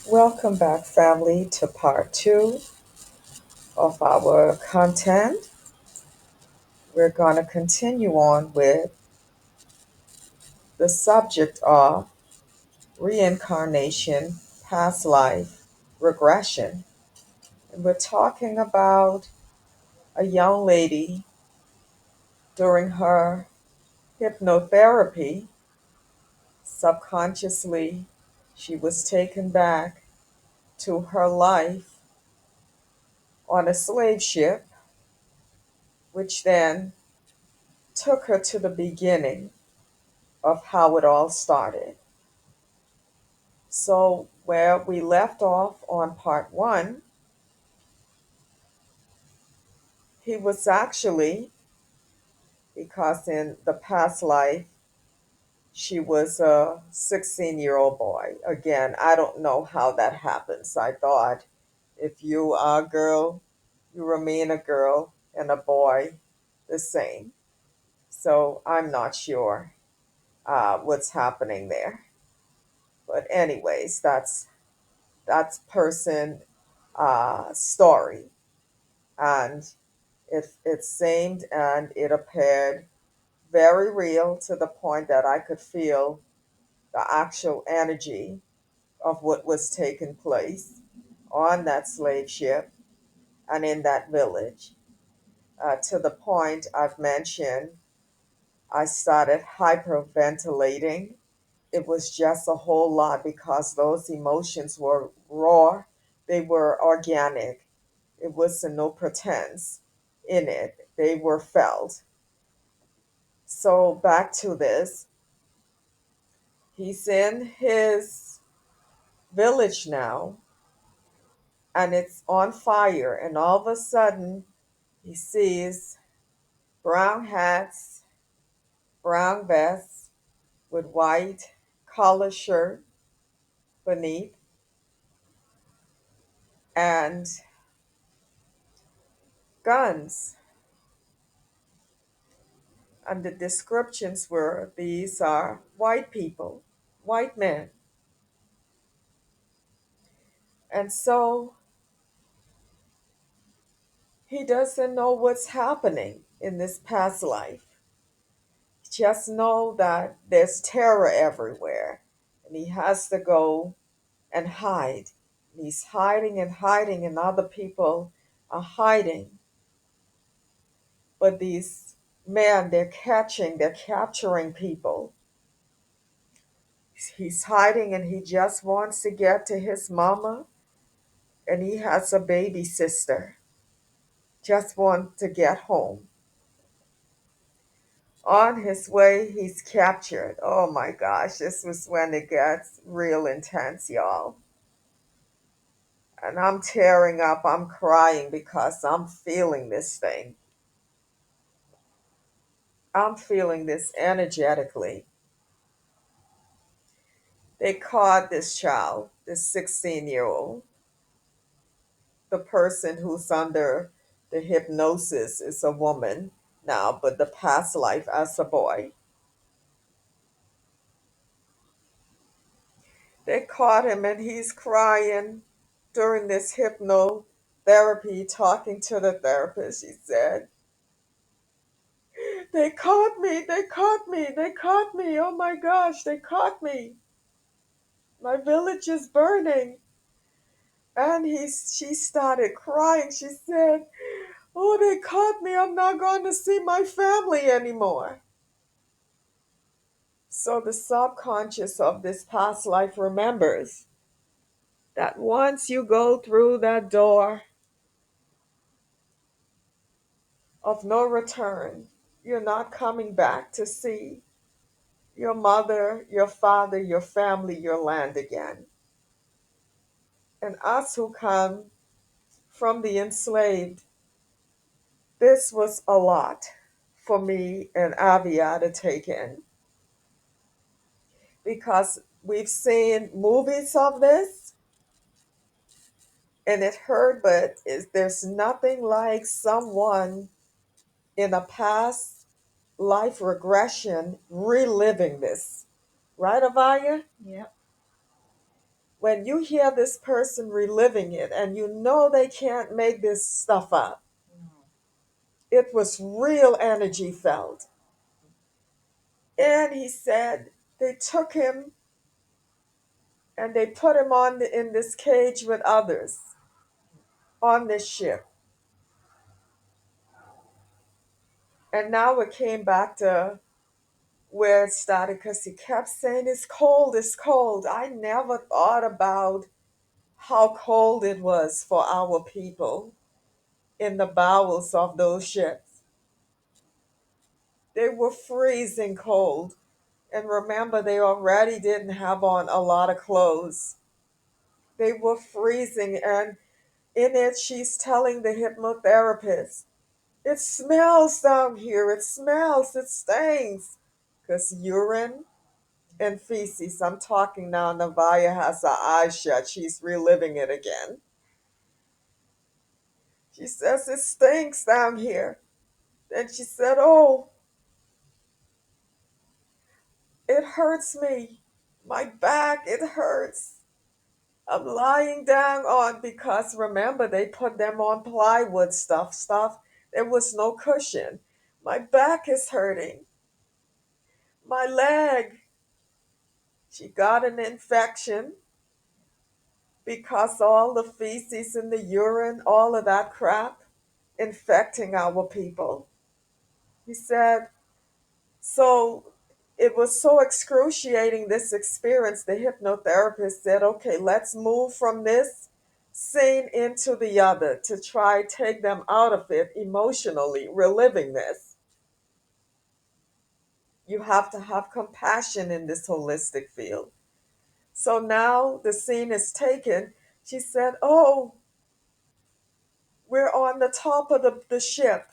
Welcome back, family, to part two of our content. We're going to continue on with the subject of reincarnation, past life, regression. And we're talking about a young lady during her hypnotherapy. Subconsciously, she was taken back to her life on a slave ship, which then took her to the beginning of how it all started. So, where we left off on part one, he was actually, because in the past life, she was a 16-year-old boy. Again, I don't know how that happens. I thought if you are a girl, you remain a girl, and a boy the same. So, I'm not sure what's happening there. But, anyways, that's person story. And it seemed and it appeared very real to the point that I could feel the actual energy of what was taking place on that slave ship and in that village. To the point I've mentioned, I started hyperventilating. It was just a whole lot because those emotions were raw, they were organic. It was no pretense in it, they were felt. So back to this. He's in his village now and it's on fire, and all of a sudden he sees brown hats, brown vests with white collar shirt beneath, and guns. And the descriptions were these are white people, white men. And so he doesn't know what's happening in this past life. Just know that there's terror everywhere and he has to go and hide. And he's hiding and hiding, and other people are hiding. But these men, they're capturing people. He's hiding and he just wants to get to his mama, and he has a baby sister. Just wants to get home. On his way, he's captured. Oh my gosh, this was when it gets real intense, y'all. And I'm tearing up, I'm crying because I'm feeling this thing. I'm feeling this energetically. They caught this child, this 16-year-old. The person who's under the hypnosis is a woman now, but the past life as a boy. They caught him and he's crying during this hypnotherapy, talking to the therapist. He said, they caught me, they caught me, they caught me. Oh my gosh, they caught me. My village is burning. And she started crying. She said, oh, they caught me. I'm not going to see my family anymore. So the subconscious of this past life remembers that once you go through that door of no return, you're not coming back to see your mother, your father, your family, your land again. And us who come from the enslaved, this was a lot for me and Avia to take in because we've seen movies of this and it hurt, but there's nothing like someone in a past life regression reliving this. Right, Avaya? Yep. when you hear this person reliving it and you know they can't make this stuff up, it was real energy felt. And he said they took him and they put him in this cage with others on this ship. And now it came back to where it started because he kept saying, it's cold, it's cold. I never thought about how cold it was for our people in the bowels of those ships. They were freezing cold. And remember, they already didn't have on a lot of clothes. They were freezing. And in it, she's telling the hypnotherapist, it smells down here. It smells. It stinks. Because urine and feces, I'm talking now, Navaya has her eyes shut. She's reliving it again. She says, it stinks down here. Then she said, oh, it hurts me. My back, it hurts. I'm lying down on, because remember, they put them on plywood stuff. There was no cushion. My back is hurting. My leg. She got an infection because all the feces and the urine, all of that crap, infecting our people. He said, so it was so excruciating, this experience. The hypnotherapist said, okay, let's move from this scene into the other to try take them out of it emotionally, reliving this. You have to have compassion in this holistic field. So now the scene is taken. She said, oh, we're on the top of the ship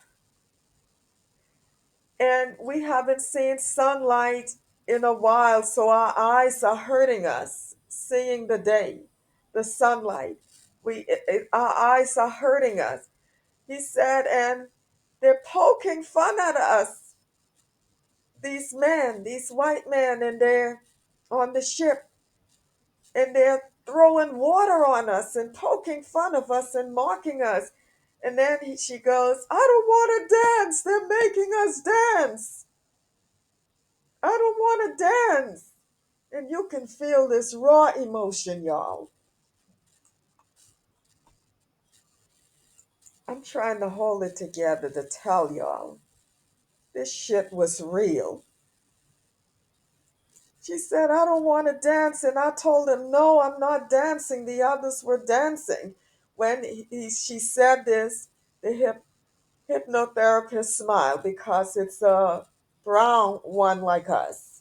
and we haven't seen sunlight in a while, so our eyes are hurting us seeing the day, the sunlight. Our eyes are hurting us. He said, and they're poking fun at us. These men, these white men, and they're on the ship, and they're throwing water on us and poking fun of us and mocking us. And then she goes, I don't want to dance. They're making us dance. I don't want to dance. And you can feel this raw emotion, y'all. I'm trying to hold it together to tell y'all this shit was real. She said, I don't want to dance. And I told him, no, I'm not dancing. The others were dancing. When she said this, the hypnotherapist smiled, because it's a brown one like us.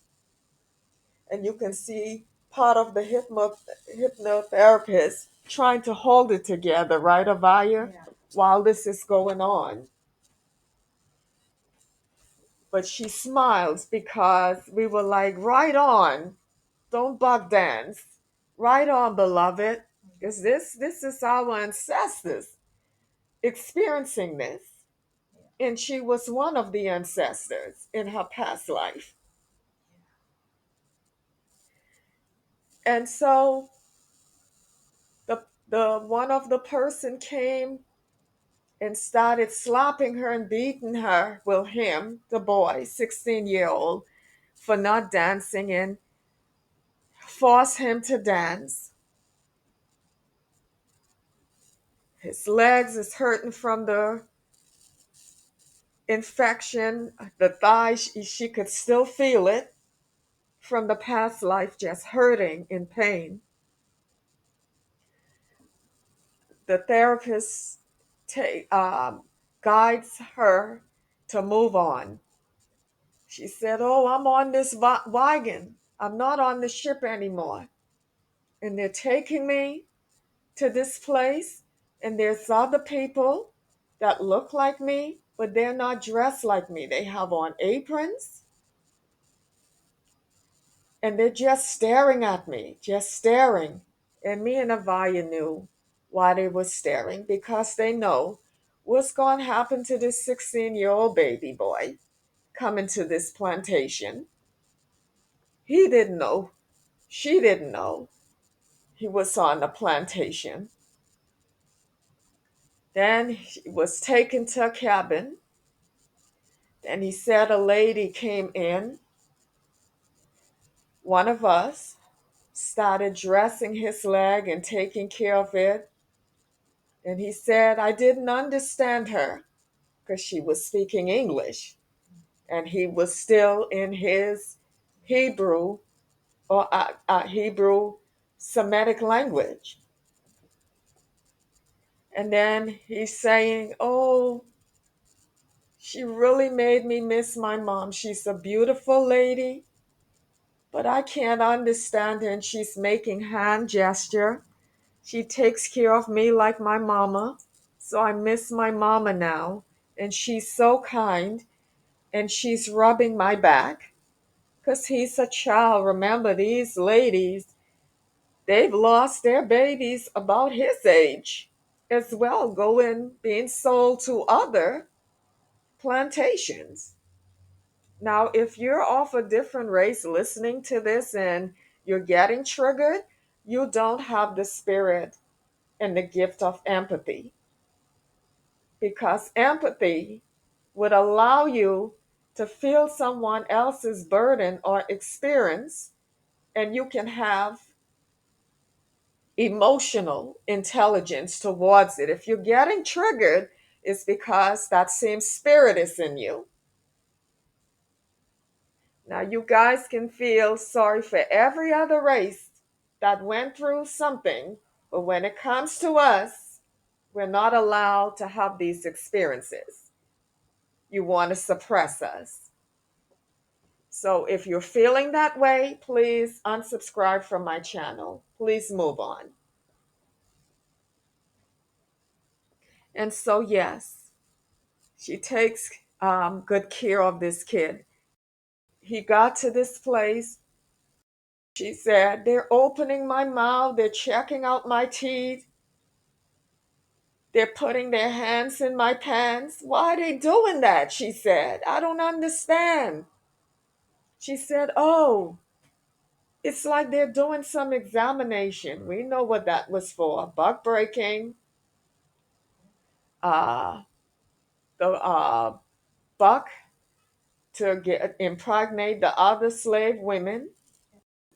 And you can see part of the hypnotherapist trying to hold it together, right, Avaya? Yeah. While this is going on. But she smiles because we were like, right on, don't buck dance. Right on, beloved. Because this is our ancestors experiencing this. And she was one of the ancestors in her past life. And so the one of the person came and started slapping her and beating her, well, him, the boy, 16-year-old, for not dancing, and forced him to dance. His legs is hurting from the infection. The thigh, she could still feel it from the past life, just hurting in pain. The therapist guides her to move on. She said, oh, I'm on this wagon. I'm not on the ship anymore. And they're taking me to this place, and there's other people that look like me, but they're not dressed like me. They have on aprons, and they're just staring at me, just staring. And me and Avaya knew why they were staring, because they know what's going to happen to this 16-year-old baby boy coming to this plantation. He didn't know. She didn't know. He was on a plantation. Then he was taken to a cabin. Then he said a lady came in, one of us, started dressing his leg and taking care of it. And he said, I didn't understand her because she was speaking English. And he was still in his Hebrew or Hebrew Semitic language. And then he's saying, oh, she really made me miss my mom. She's a beautiful lady, but I can't understand her. And she's making hand gesture. She takes care of me like my mama. So I miss my mama now. And she's so kind. And she's rubbing my back. Because he's a child. Remember, these ladies, they've lost their babies about his age as well, going, being sold to other plantations. Now, if you're of a different race listening to this and you're getting triggered, you don't have the spirit and the gift of empathy, because empathy would allow you to feel someone else's burden or experience, and you can have emotional intelligence towards it. If you're getting triggered, it's because that same spirit is in you. Now, you guys can feel sorry for every other race that went through something, but when it comes to us, we're not allowed to have these experiences. You want to suppress us. So if you're feeling that way, please unsubscribe from my channel. Please move on. And so, yes, she takes good care of this kid. He got to this place. She said, they're opening my mouth, they're checking out my teeth, they're putting their hands in my pants. Why are they doing that? She said, I don't understand. She said, oh, it's like they're doing some examination. We know what that was for. Buck breaking, uh, the buck to get impregnate the other slave women.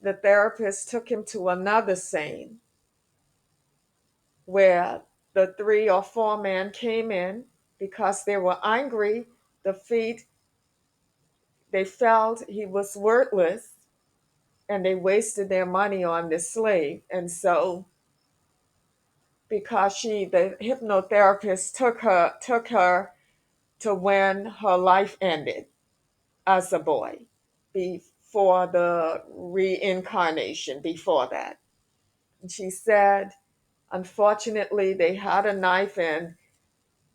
The therapist took him to another scene where the 3 or 4 men came in because they were angry. They felt he was worthless and they wasted their money on this slave. And so because the hypnotherapist took her to when her life ended as a boy, before the reincarnation, before that. And she said, unfortunately, they had a knife, and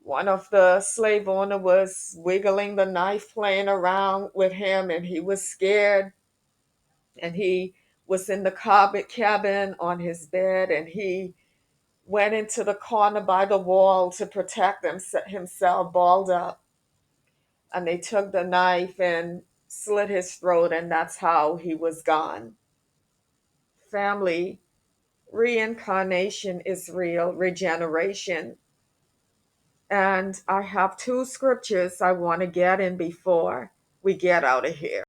one of the slave owner was wiggling the knife, playing around with him, and he was scared. And he was in the cabin on his bed, and he went into the corner by the wall to protect himself, balled up. And they took the knife and slit his throat, and that's how he was gone. Family, reincarnation is real, regeneration. And I have 2 scriptures I want to get in before we get out of here.